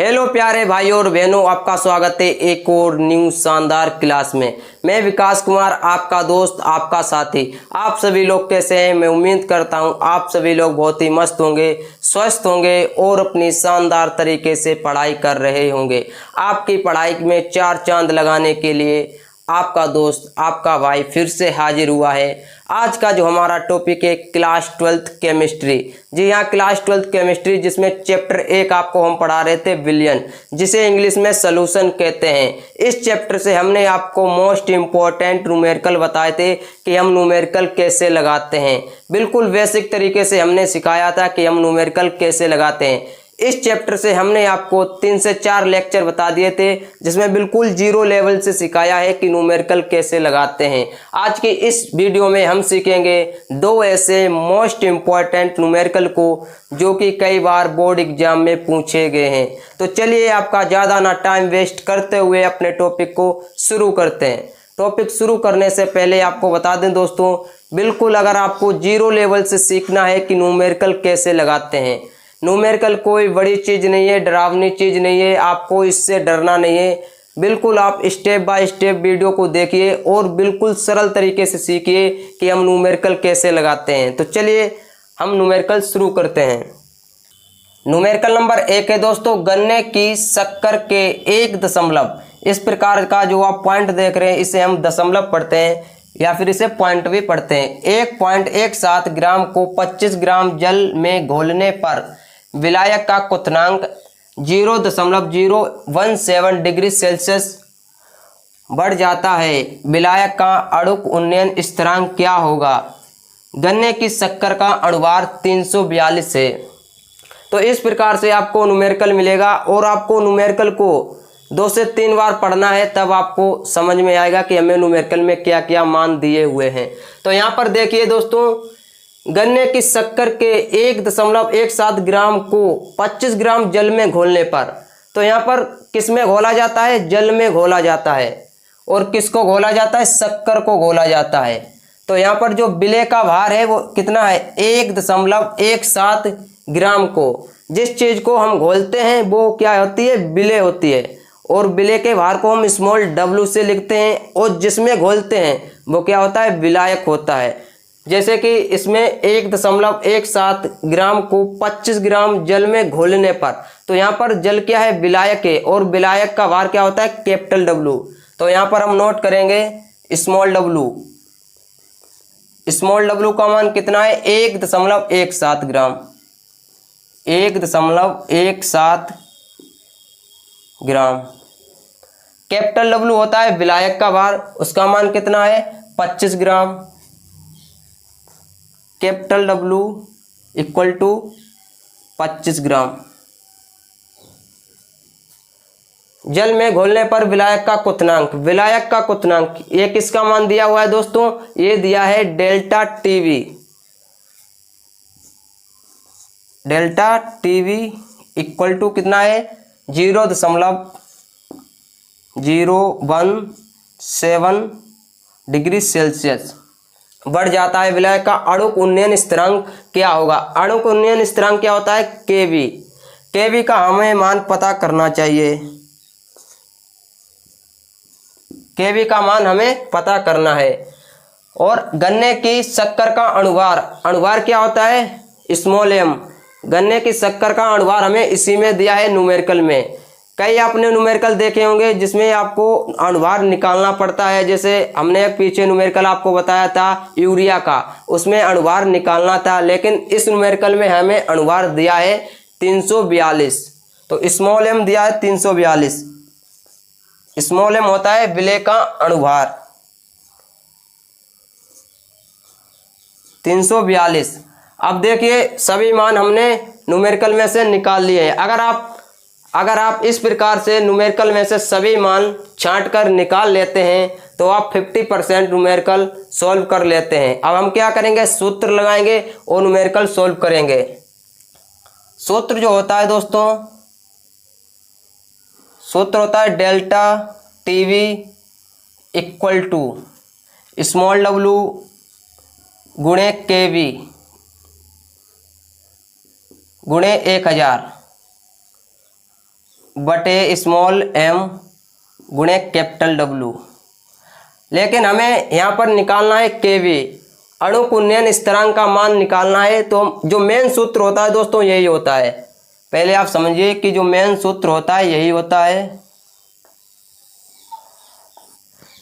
Hello प्यारे भाइयों और बहनों, आपका स्वागत है एक और न्यू शानदार क्लास में। मैं विकास कुमार, आपका दोस्त, आपका साथी। आप सभी लोग कैसे हैं? मैं उम्मीद करता हूं आप सभी लोग बहुत ही मस्त होंगे, स्वस्थ होंगे और अपनी शानदार तरीके से पढ़ाई कर रहे होंगे। आपकी पढ़ाई में चार चांद लगाने के लिए आपका दोस्त, आपका भाई फिर से हाजिर हुआ है। आज का जो हमारा टॉपिक है क्लास 12th केमिस्ट्री। जी हाँ, क्लास 12th केमिस्ट्री, जिसमें चैप्टर 1 आपको हम पढ़ा रहे थे विलयन, जिसे इंग्लिश में सॉल्यूशन कहते हैं। इस चैप्टर से हमने आपको मोस्ट इम्पोर्टेंट न्यूमेरिकल बताए थे कि हम न्यूमेरिकल कैसे लगाते हैं। बिल्कुल बेसिक तरीके से हमने सिखाया था कि हम न्यूमेरिकल कैसे लगाते हैं। इस चैप्टर से हमने आपको 3 से 4 लेक्चर बता दिए थे, जिसमें बिल्कुल जीरो लेवल से सिखाया है कि न्यूमेरिकल कैसे लगाते हैं। आज की इस वीडियो में हम सीखेंगे 2 ऐसे मोस्ट इम्पॉर्टेंट न्यूमेरिकल को जो कि कई बार बोर्ड एग्जाम में पूछे गए हैं। तो चलिए आपका ज़्यादा ना टाइम वेस्ट करते हुए अपने टॉपिक को शुरू करते हैं। टॉपिक शुरू करने से पहले आपको बता दें दोस्तों, बिल्कुल अगर आपको जीरो लेवल से सीखना है कि न्यूमेरिकल कैसे लगाते हैं, न्यूमेरिकल कोई बड़ी चीज़ नहीं है, डरावनी चीज़ नहीं है, आपको इससे डरना नहीं है। बिल्कुल आप स्टेप बाय स्टेप वीडियो को देखिए और बिल्कुल सरल तरीके से सीखिए कि हम न्यूमेरिकल कैसे लगाते हैं। तो चलिए हम न्यूमेरिकल शुरू करते हैं। न्यूमेरिकल नंबर 1 है दोस्तों, गन्ने की शक्कर के 1 दशमलव। इस प्रकार का जो आप पॉइंट देख रहे हैं इसे हम दशमलव पढ़ते हैं या फिर इसे पॉइंट भी पढ़ते हैं। 1.17 ग्राम को 25 ग्राम जल में घोलने पर विलायक का क्वथनांक 0.017 डिग्री सेल्सियस बढ़ जाता है। विलायक का अणुक उन्नयन स्थिरांक क्या होगा? गन्ने की शक्कर का अणुभार 342 है। तो इस प्रकार से आपको न्यूमेरिकल मिलेगा और आपको न्यूमेरिकल को 2 से 3 बार पढ़ना है, तब आपको समझ में आएगा कि हमें न्यूमेरिकल में क्या क्या मान दिए हुए हैं। तो यहाँ पर देखिए दोस्तों, गन्ने की शक्कर के 1.17 ग्राम को 25 ग्राम जल में घोलने पर, तो यहाँ पर किस में घोला जाता है? जल में घोला जाता है। और किसको घोला जाता है? शक्कर को घोला जाता है। तो यहाँ पर जो विलेय का भार है वो कितना है? 1.17 ग्राम को। जिस चीज़ को हम घोलते हैं वो क्या होती है? विलेय होती है। और विलेय के भार को हम स्मॉल w से लिखते हैं, और जिसमें घोलते हैं वो क्या होता है? विलायक होता है। जैसे कि इसमें 1.17 ग्राम को 25 ग्राम जल में घोलने पर, तो यहाँ पर जल क्या है? विलायक है, और विलायक का भार क्या होता है? Capital W। तो यहाँ पर हम नोट करेंगे स्मॉल w। स्मॉल w का मान कितना है? 1.17 ग्राम। 1.17 ग्राम। कैपिटल W होता है विलायक का भार, उसका मान कितना है? 25 ग्राम। कैपिटल W इक्वल टू 25 ग्राम। जल में घोलने पर विलायक का क्वथनांक, विलायक का क्वथनांक ये किसका मान दिया हुआ है दोस्तों? ये दिया है delta TV. Delta TV equal to कितना है? 0.017 डिग्री सेल्सियस बढ़ जाता है। विलायक का अणुक उन्नयन स्थिरांक क्या होगा? अणुक उन्नयन स्थिरांक क्या होता है? केवी। केवी का हमें मान पता करना चाहिए। केवी का मान हमें पता करना है। और गन्ने की शक्कर का अणुभार, अणुभार क्या होता है? Small m। गन्ने की शक्कर का अणुभार हमें इसी में दिया है न्यूमेरिकल में। कई आपने न्यूमेरिकल देखे होंगे जिसमें आपको अणुभार निकालना पड़ता है। जैसे हमने एक पीछे न्यूमेरिकल आपको बताया था यूरिया का, उसमें अणुभार निकालना था, लेकिन इस न्यूमेरिकल में हमें अणुभार दिया है 342। तो स्मॉल m दिया है 342। स्मॉल m होता है विलेय का अणुभार 342। अब देखिए सभी मान हमने न्यूमेरिकल में से निकाल लिए हैं। अगर आप इस प्रकार से न्यूमेरिकल में से सभी मान छांट कर निकाल लेते हैं तो आप 50% न्यूमेरिकल सॉल्व कर लेते हैं। अब हम क्या करेंगे? सूत्र लगाएंगे और न्यूमेरिकल सॉल्व करेंगे। सूत्र जो होता है दोस्तों, सूत्र होता है delta TV equal to small w गुणे केवी गुणे 1000। बटे स्मॉल एम गुणे कैपिटल डब्लू। लेकिन हमें यहाँ पर निकालना है केवी, अणु कुंदन स्थिरांक का मान निकालना है। तो जो मेन सूत्र होता है दोस्तों यही होता है। पहले आप समझिए कि जो मेन सूत्र होता है यही होता है।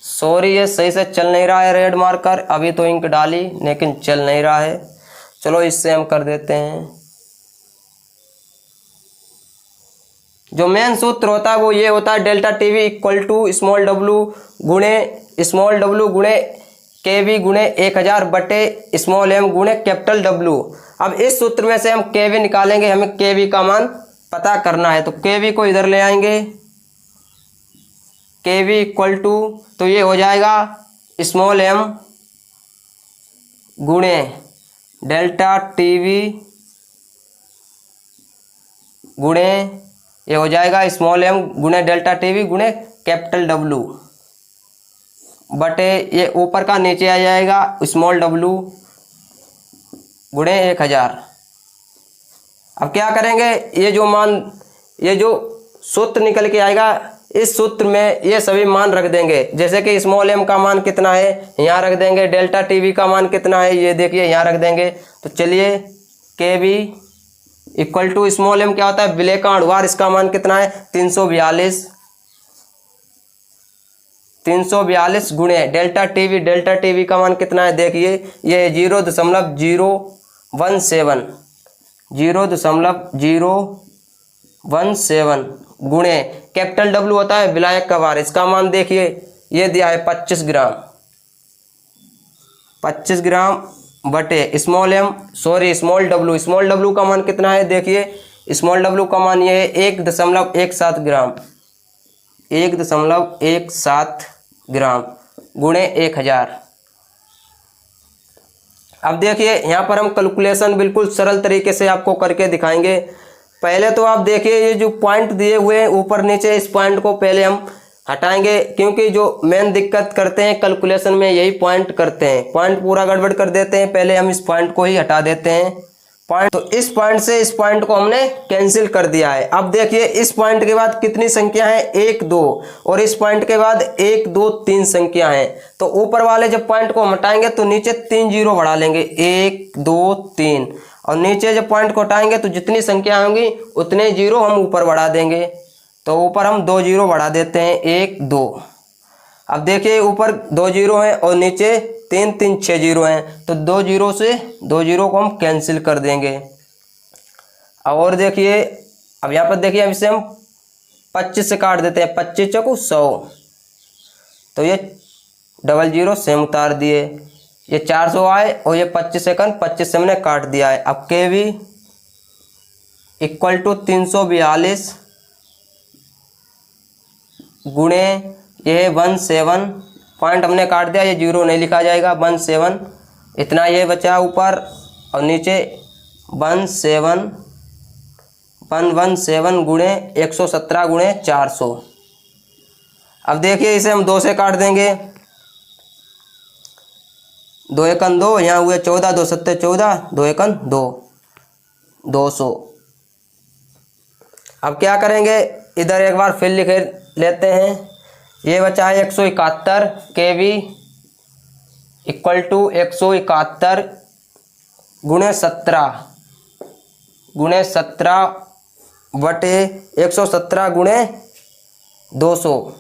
सॉरी ये सही से चल नहीं रहा है रेड मार्कर, अभी तो इंक डाली लेकिन चल नहीं रहा है। चलो इससे हम कर देते हैं। जो मेन सूत्र होता है वो ये होता है delta TV equal to small W गुणे केवी गुणे 1000 बटे स्मॉल एम गुणे कैपिटल डब्लू। अब इस सूत्र में से हम केवी निकालेंगे, हमें केवी का मान पता करना है। तो केवी को इधर ले आएंगे, केवी इक्वल टू, तो ये हो जाएगा स्मॉल एम गुणे डेल्टा टीवी गुणे, ये हो जाएगा स्मॉल एम गुणे डेल्टा टीवी गुणे कैपिटल डब्लू बटे, ये ऊपर का नीचे आ जाएगा स्मॉल डब्लू गुणे 1000। अब क्या करेंगे, ये जो सूत्र निकल के आएगा इस सूत्र में ये सभी मान रख देंगे। जैसे कि स्मॉल एम का मान कितना है यहाँ रख देंगे, डेल्टा टीवी का मान कितना है ये देखिए यहाँ रख देंगे। तो चलिए केवी इक्वल टू स्मॉल एम क्या होता है विलेय का अणुभार, इसका मान कितना है 342 गुणे डेल्टा टीवी का मान कितना है देखिए ये 0.017 गुणे कैपिटल डब्लू होता है विलायक का भार, इसका मान देखिए ये दिया है 25 ग्राम बटे स्मॉल डब्लू का मान कितना है देखिए, स्मॉल डब्लू का मान ये है 1.17 ग्राम गुणे 1000। अब देखिए यहाँ पर हम कैलकुलेशन बिल्कुल सरल तरीके से आपको करके दिखाएंगे। पहले तो आप देखिए ये जो पॉइंट दिए हुए हैं ऊपर नीचे, इस पॉइंट को पहले हम हटाएंगे क्योंकि जो मेन दिक्कत करते हैं कैलकुलेशन में यही पॉइंट करते हैं, पॉइंट पूरा गड़बड़ कर देते हैं। पहले हम इस पॉइंट को ही हटा देते हैं पॉइंट, तो इस पॉइंट से इस पॉइंट को हमने कैंसिल कर दिया है। अब देखिए इस पॉइंट के बाद कितनी संख्या है 1 2, और इस पॉइंट के बाद 1 2 3 संख्या है। तो ऊपर वाले जब पॉइंट को हटाएंगे तो नीचे 3 जीरो बढ़ा लेंगे 1 2 3, और नीचे जब पॉइंट को हटाएंगे तो जितनी संख्या होंगी उतने जीरो हम ऊपर बढ़ा देंगे। तो ऊपर हम 2 जीरो बढ़ा देते हैं 1 2। अब देखिए ऊपर 2 जीरो हैं और नीचे 3 3 6 जीरो हैं, तो 2 जीरो को हम कैंसिल कर देंगे। और देखिए अब यहाँ पर देखिए अब इसे हम 25 से काट देते हैं, 25 चौको 100, तो ये 00 सेम उतार दिए, ये 400 आए और ये 25 सेकंड 25 से हमने काट दिया है। अब केवी इक्वल टू 342 गुणे ये 17 पॉइंट हमने काट दिया, ये जीरो नहीं लिखा जाएगा 17, इतना ये बचा ऊपर और नीचे 117 गुणे 117 गुणे 400। अब देखिए इसे हम 2 से काट देंगे, 2 एकन 2, यहाँ हुए 14 2 सत्ते 14, 2 एकन 2 200। अब क्या करेंगे इधर एक बार फिर लिख लेते हैं, ये बचा है 171 केवी इक्वल टू 171 गुणे 17 बटे 117 गुणे 200,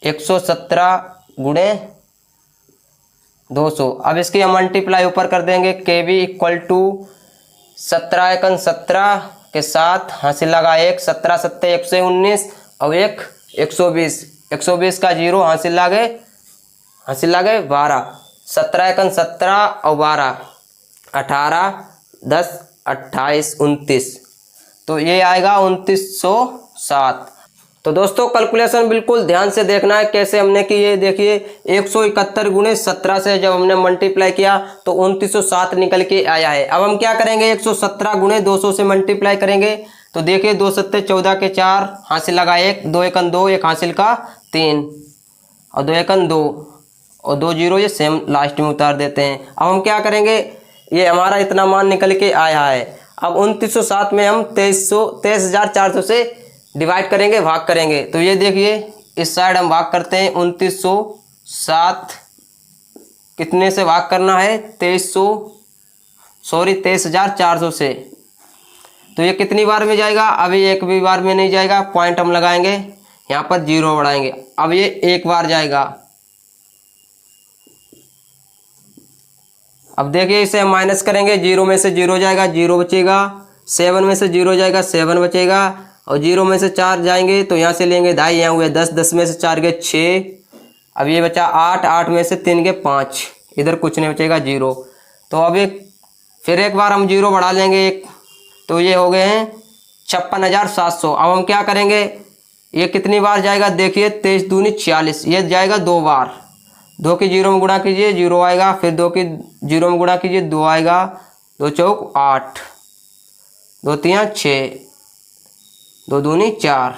117 गुणे 200। अब इसकी हम मल्टीप्लाई ऊपर कर देंगे, केवी इक्वल टू 17 एकन 17 के साथ हासिल लगा 1, 17 सत्ते 119 और 1 120 का जीरो हासिल लागे 12, 17 एकन 17 और 12 18 10 28 29, तो ये आएगा 2907। तो दोस्तों कैलकुलेशन बिल्कुल ध्यान से देखना है कैसे हमने की। ये देखिए 171 गुणे 17 से जब हमने मल्टीप्लाई किया तो 2907 निकल के आया है। अब हम क्या करेंगे 117 गुणे 200 से मल्टीप्लाई करेंगे, तो देखिए 2 सत्ते 14 के 4 हासिल लगा 1, 2 एकन 2, 1 हासिल का 3 और 2 एकन 2 और 2 जीरो ये सेम लास्ट में उतार देते हैं। अब हम क्या करेंगे, ये हमारा इतना मान निकल के आया है। अब 2907 में हम 23,400 से डिवाइड करेंगे, भाग करेंगे। तो ये देखिए इस साइड हम भाग करते हैं 2907 कितने से भाग करना है 23,400 से। तो ये कितनी बार में जाएगा, अभी एक भी बार में नहीं जाएगा, पॉइंट हम लगाएंगे यहाँ पर 0 बढ़ाएंगे। अब ये एक बार जाएगा। अब देखिए इसे हम माइनस करेंगे, 0 में से 0 जाएगा, 0 बचेगा, 7 में से 0 जाएगा, 7 बचेगा, और 0 में से 4 जाएंगे तो यहाँ से लेंगे 2.5, यहाँ हुए 10, 10 में से 4 गए 6, अब ये बचा 8, 8 में से 3 गए 5, इधर कुछ नहीं बचेगा 0। तो अब फिर एक बार हम 0 बढ़ा लेंगे एक, तो ये हो गए हैं 56,700। अब हम क्या करेंगे, ये कितनी बार जाएगा देखिए 23 दूनी 46, ये जाएगा 2 बार। 2 की 0 में गुणा कीजिए 0 आएगा, फिर 2 की 0 में गुणा कीजिए 2 आएगा, 2 चौक 8, 2 तियाँ 6, 2 दूनी 4।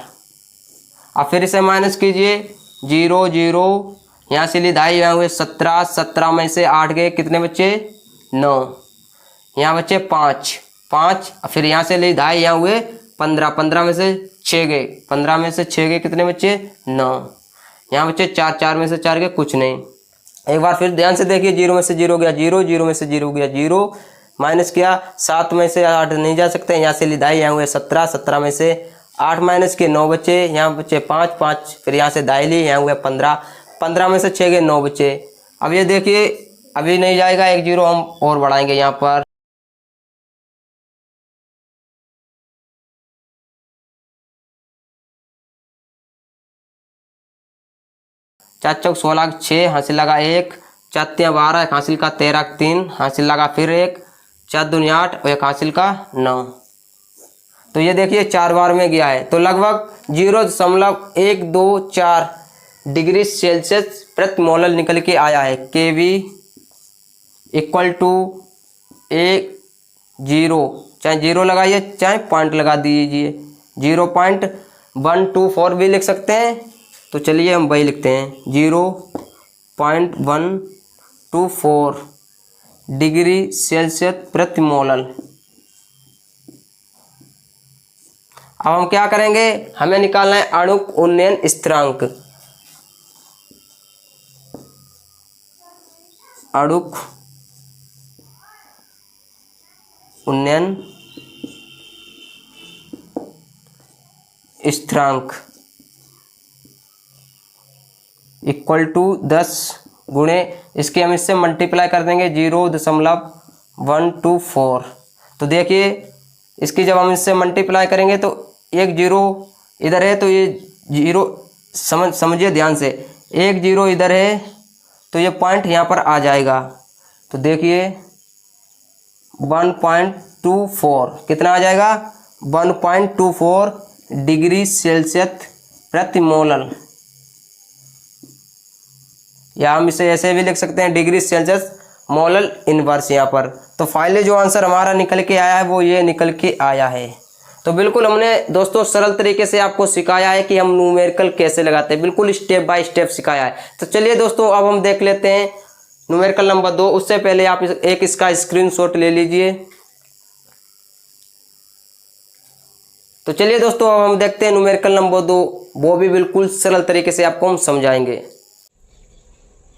अब फिर इसे माइनस कीजिए 0 0, यहाँ से लिए 2.5, यहाँ हुए 17, 17 में से 8 गए, कितने बच्चे 9, यहाँ बच्चे 5 5, फिर यहाँ से लिए 2.5, यहाँ हुए 15, 15 में से 6 गए, 15 में से 6 गए, कितने बच्चे 9, यहाँ बच्चे 4, 4 में से 4 गए, कुछ नहीं। एक बार फिर ध्यान से देखिए 0 में से 0 गया 0, 0 में से 0 गया 0, माइनस किया, 7 में से 8 नहीं जा सकते, यहाँ से लिए 2.5, यहाँ हुए 17, 17 में से 8 माइनस के 9 बच्चे, यहाँ बच्चे 5 5, फिर यहाँ से 2.5 लिए, यहाँ हुए 15, 15 में से 6 गए 9 बच्चे। अब ये देखिए अभी नहीं जाएगा, एक 0 हम और बढ़ाएंगे यहाँ पर, 4 चौक 16, 6 हासिल लगा 1, 4 तियाँ 12, 1 हासिल का 13, 3 हासिल लगा, फिर 1, 4 दूनी 8 और 1 हासिल का 9। तो ये देखिए 4 बार में गया है। तो लगभग 0.124 डिग्री सेल्सियस प्रति मोल निकल के आया है। केवी इक्वल टू 0, चाहे 0 लगाइए चाहे पॉइंट लगा दीजिए, 0.124 भी लिख सकते हैं। तो चलिए हम वही लिखते हैं 0.124 डिग्री सेल्सियस प्रति मोल। अब हम क्या करेंगे, हमें निकालना है आणुक उन्नयन स्थिरांक। आणुक उन्नयन स्थिरांक इक्वल टू 10 गुणे, इसके हम इससे मल्टीप्लाई कर देंगे 0.124। तो देखिए इसकी जब हम इससे मल्टीप्लाई करेंगे तो एक 0 इधर है, तो ये 0 समझिए ध्यान से, एक 0 इधर है तो ये पॉइंट यहाँ पर आ जाएगा। तो देखिए 1.24 कितना आ जाएगा, 1.24 डिग्री सेल्सियस प्रति मोल, या हम इसे ऐसे भी लिख सकते हैं डिग्री सेल्सियस मोलल इनवर्स यहाँ पर। तो फाइनली जो आंसर हमारा निकल के आया है वो ये निकल के आया है। तो बिल्कुल हमने दोस्तों सरल तरीके से आपको सिखाया है कि हम न्यूमेरिकल कैसे लगाते हैं, बिल्कुल स्टेप बाय स्टेप सिखाया है। तो चलिए दोस्तों अब हम देख लेते हैं न्यूमेरिकल नंबर 2। उससे पहले आप एक इसका स्क्रीनशॉट ले लीजिए। तो चलिए दोस्तों अब हम देखते हैं न्यूमेरिकल नंबर 2, वो भी बिल्कुल सरल तरीके से आपको हम समझाएंगे।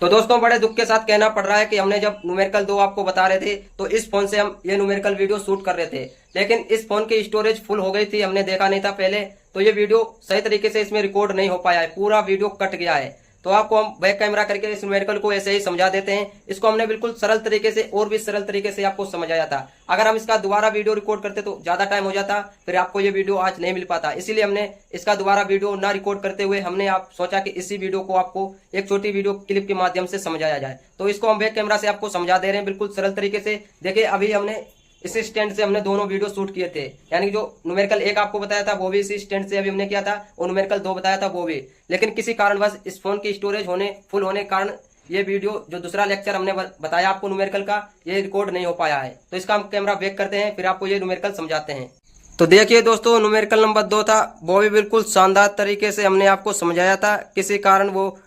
तो दोस्तों बड़े दुख के साथ कहना पड़ रहा है कि हमने जब न्यूमेरिकल 2 आपको बता रहे थे तो इस फोन से हम ये न्यूमेरिकल वीडियो शूट कर रहे थे, लेकिन इस फोन की स्टोरेज फुल हो गई थी, हमने देखा नहीं था पहले, तो ये वीडियो सही तरीके से इसमें रिकॉर्ड नहीं हो पाया है, पूरा वीडियो कट गया है। तो आपको हम बैक कैमरा करके इस न्यूमेरिकल को ऐसे ही समझा देते हैं। इसको हमने बिल्कुल सरल तरीके से और भी सरल तरीके से आपको समझाया था। अगर हम इसका दोबारा वीडियो रिकॉर्ड करते तो ज्यादा टाइम हो जाता, फिर आपको ये वीडियो आज नहीं मिल पाता। इसीलिए हमने इसका दोबारा वीडियो ना रिकॉर्ड करते हुए हमने आप सोचा कि इसी वीडियो को आपको एक छोटी वीडियो क्लिप के माध्यम से समझाया जाए। तो इसको हम बैक कैमरा से आपको समझा दे रहे हैं बिल्कुल सरल तरीके से। देखिए अभी हमने इसी स्टैंड से हमने दोनों वीडियो शूट किए थे, यानी कि जो न्यूमेरिकल 1 आपको बताया था वो भी इसी स्टैंड से अभी हमने किया था, और न्यूमेरिकल 2 बताया था वो भी। लेकिन किसी कारणवश इस फोन की स्टोरेज फुल होने के कारण ये वीडियो जो दूसरा लेक्चर हमने बताया आपको न्यूमेरिकल का, ये रिकॉर्ड नहीं हो पाया है। तो इसका हम कैमरा बैक करते हैं, फिर आपको ये न्यूमेरिकल समझाते हैं। तो देखिए दोस्तों न्यूमेरिकल नंबर 2 था, वो भी बिल्कुल शानदार तरीके से हमने आपको समझाया था। किसी कारण वो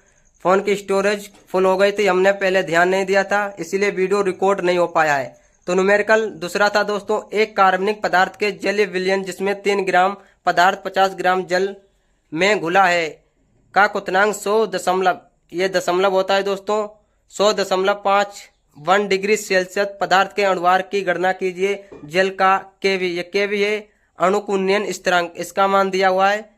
फोन की स्टोरेज फुल हो गई थी, हमने पहले ध्यान नहीं दिया था, इसीलिए वीडियो रिकॉर्ड नहीं हो पाया है। तो न्यूमेरिकल दूसरा था दोस्तों, एक कार्बनिक पदार्थ के जलीय विलयन जिसमें 3 ग्राम पदार्थ 50 ग्राम जल में घुला है का क्वथनांक 100 ये दशमलव होता है दोस्तों 100.51 डिग्री सेल्सियस। पदार्थ के अणुभार की गणना कीजिए। जल का केवी, ये केवी है अणु उन्नयन स्थिरांक, इसका मान दिया हुआ है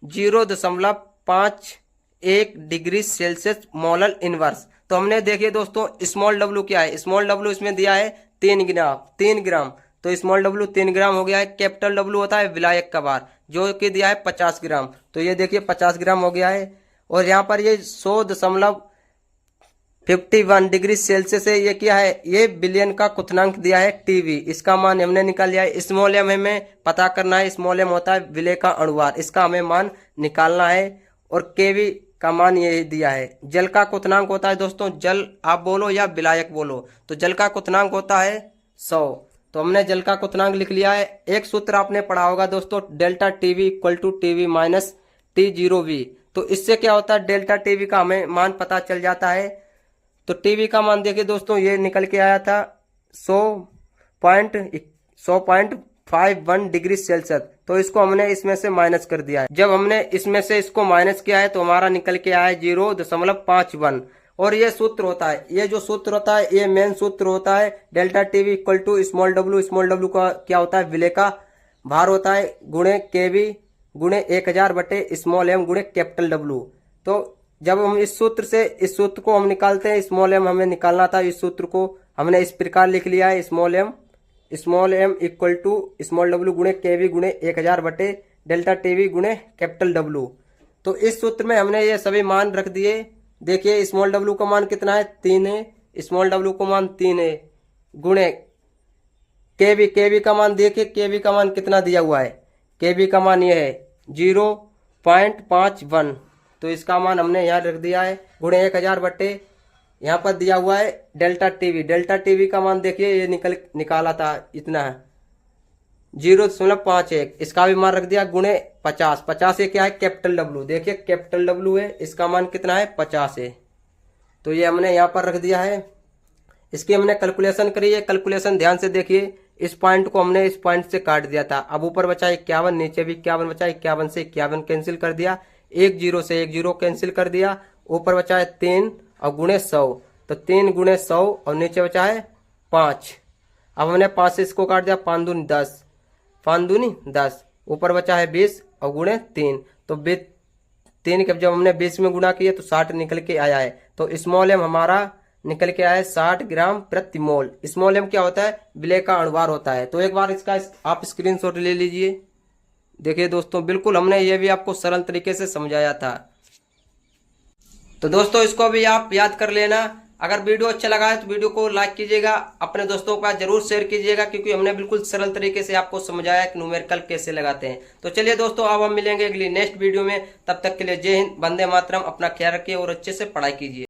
0.51 डिग्री सेल्सियस मोलर इनवर्स। तो हमने देखिए दोस्तों स्मॉल डब्ल्यू क्या है, स्मॉल डब्ल्यू इसमें दिया है 3 ग्राम, तो स्मॉल डब्ल्यू 3 ग्राम हो गया है। कैपिटल डब्ल्यू होता है विलायक का भार जो कि दिया है 50 ग्राम, तो ये देखिए 50 ग्राम हो गया है। और यहाँ पर ये 100.51 डिग्री सेल्सियस है, ये क्या है, ये बिलियन का क्वथनांक दिया है टीवी, इसका मान हमने निकाल लिया है। स्मॉल एम हमें पता करना है, स्मॉल एम होता है विलय का अणुभार, इसका हमें मान निकालना है। और केवी का मान ये दिया है। जल का क्वथनांक होता है दोस्तों, जल आप बोलो या विलायक बोलो, तो जल का क्वथनांक होता है 100। तो हमने जल का क्वथनांक लिख लिया है। एक सूत्र आपने पढ़ा होगा दोस्तों, delta TV equal to TV minus T0V। तो इससे क्या होता है, डेल्टा टीवी का हमें मान पता चल जाता है। तो टीवी का मान देखिए दोस्तों, ये निकल के आया था 100.51 डिग्री सेल्सियस। तो इसको हमने इसमें से माइनस कर दिया है। जब हमने इसमें से इसको माइनस किया है तो हमारा निकल के आया है 0.51। और ये सूत्र होता है, ये जो सूत्र होता है ये मेन सूत्र होता है delta TV equal to small W. Small W का क्या होता है, विलय का भार होता है गुणे केवी गुणे 1000 बटे स्मॉल एम गुणे कैपिटल डब्ल्यू। तो जब हम इस सूत्र को हम निकालते हैं, स्मॉल एम हमें निकालना था, इस सूत्र को हमने इस प्रकार लिख लिया है, small M equal to small W गुणे केवी गुणे 1000 बटे डेल्टा टीवी गुणे कैपिटल डब्ल्यू। तो इस सूत्र में हमने ये सभी मान रख दिए। देखिए स्मॉल डब्ल्यू का मान कितना है, 3 है, स्मॉल डब्ल्यू का मान 3 है, गुणे केवी का मान देखिए, केवी का मान कितना दिया हुआ है, केवी का मान ये है 0.51। तो इसका मान हमने यहाँ रख दिया है गुणे 1000 बटे यहाँ पर दिया हुआ है डेल्टा टीवी का मान देखिए ये निकाला था इतना है 0.51। इसका भी मान रख दिया गुणे 50 ये क्या है, कैपिटल डब्ल्यू। देखिए कैपिटल डब्ल्यू है, इसका मान कितना है, 50 है। तो ये हमने यहाँ पर रख दिया है। इसकी हमने कैलकुलेशन करी है। कैलकुलेशन ध्यान से देखिए, इस पॉइंट को हमने इस पॉइंट से काट दिया था। अब ऊपर बचा 51, नीचे भी 51 बचा, 51 से 51 कैंसिल कर दिया, 10 से 10 कैंसिल कर दिया, ऊपर बचा है 3 और गुणे 100, तो 3 गुणे 100 और नीचे बचा है 5। अब हमने 5 से इसको काट दिया, 5 दूनी 10, 5 दूनी 10, ऊपर बचा है 20 और गुणे 3। तो 3 के जब हमने 20 में गुणा किया तो 60 निकल के आया है। तो स्मॉल एम हमारा निकल के आया है 60 ग्राम प्रति मोल। स्मॉल एम क्या होता है, विलय का अणुभार होता है। तो एक बार इसका आप स्क्रीनशॉट ले लीजिए। देखिए दोस्तों बिल्कुल हमने ये भी आपको सरल तरीके से समझाया था। तो दोस्तों इसको भी आप याद कर लेना। अगर वीडियो अच्छा लगा है तो वीडियो को लाइक कीजिएगा, अपने दोस्तों के पास जरूर शेयर कीजिएगा, क्योंकि हमने बिल्कुल सरल तरीके से आपको समझाया कि न्यूमेरिकल कैसे लगाते हैं। तो चलिए दोस्तों अब हम मिलेंगे अगली नेक्स्ट वीडियो में, तब तक के लिए जय हिंद, वंदे मातरम। अपना ख्याल रखिए और अच्छे से पढ़ाई कीजिए।